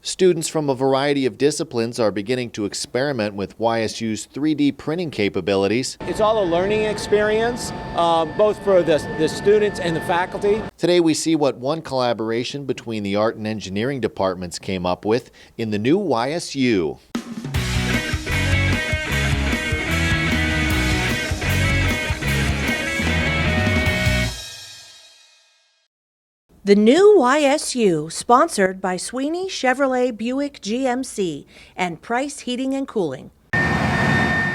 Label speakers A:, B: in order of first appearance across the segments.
A: Students from a variety of disciplines are beginning to experiment with YSU's 3D printing capabilities.
B: It's all a learning experience, both for the students and the faculty.
A: Today we see what one collaboration between the art and engineering departments came up with in the new YSU.
C: The new YSU, sponsored by Sweeney Chevrolet Buick GMC and Price Heating and Cooling.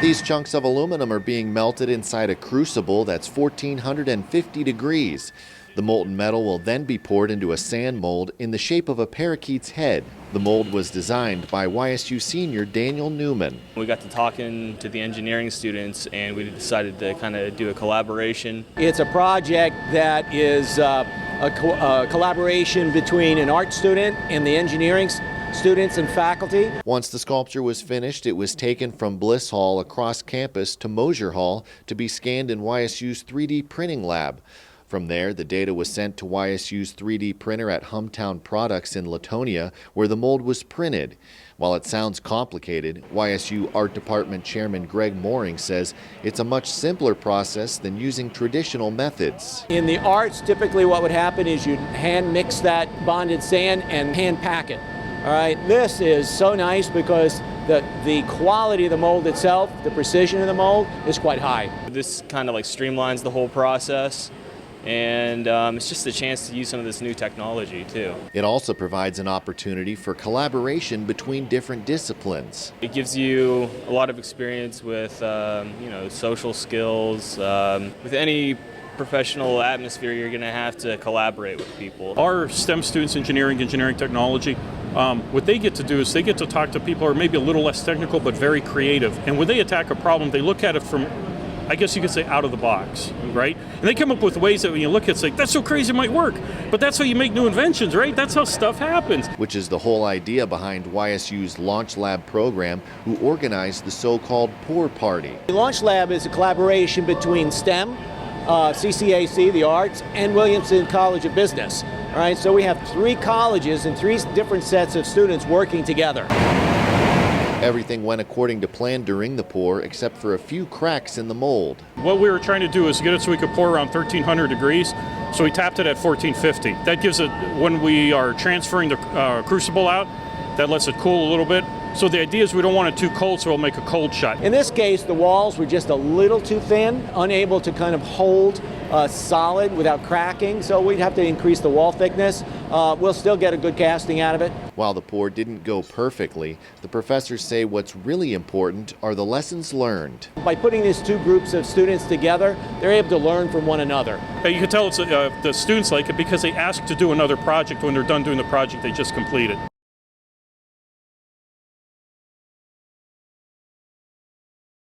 A: These chunks of aluminum are being melted inside a crucible that's 1,450 degrees. The molten metal will then be poured into a sand mold in the shape of a parakeet's head. The mold was designed by YSU senior Daniel Newman.
D: We got to talking to the engineering students and we decided to kind of do a collaboration.
B: It's a project that is a collaboration between an art student and the engineering students and faculty.
A: Once the sculpture was finished, it was taken from Bliss Hall across campus to Mosier Hall to be scanned in YSU's 3D printing lab. From there, the data was sent to YSU's 3D printer at Hometown Products in Latonia, where the mold was printed. While it sounds complicated, YSU Art Department Chairman Greg Mooring says it's a much simpler process than using traditional methods.
B: In the arts, typically what would happen is you'd hand mix that bonded sand and hand pack it. All right, this is so nice because the quality of the mold itself, the precision of the mold is quite high.
D: This kind of like streamlines the whole process. And it's just a chance to use some of this new technology too.
A: It also provides an opportunity for collaboration between different disciplines.
D: It gives you a lot of experience with social skills. With any professional atmosphere, you're going to have to collaborate with people.
E: Our STEM students, engineering technology, what they get to do is they get to talk to people who are maybe a little less technical but very creative. And when they attack a problem, they look at it from, I guess you could say, out of the box, right? And they come up with ways that when you look at it, it's like, that's so crazy it might work. But that's how you make new inventions, right? That's how stuff happens.
A: Which is the whole idea behind YSU's Launch Lab program, who organized the so-called Pour Party.
B: The Launch Lab is a collaboration between STEM, CCAC, the arts, and Williamson College of Business. All right, so we have 3 colleges and 3 different sets of students working together.
A: Everything went according to plan during the pour, except for a few cracks in the mold.
E: What we were trying to do is get it so we could pour around 1,300 degrees, so we tapped it at 1,450. That gives it, when we are transferring the crucible out, that lets it cool a little bit. So the idea is we don't want it too cold, so we'll make a cold shot.
B: In this case, the walls were just a little too thin, unable to kind of hold solid without cracking, so we'd have to increase the wall thickness. We'll still get a good casting out of it.
A: While the pour didn't go perfectly, the professors say what's really important are the lessons learned.
B: By putting these 2 groups of students together, they're able to learn from one another.
E: You can tell it's, the students like it because they ask to do another project when they're done doing the project they just completed.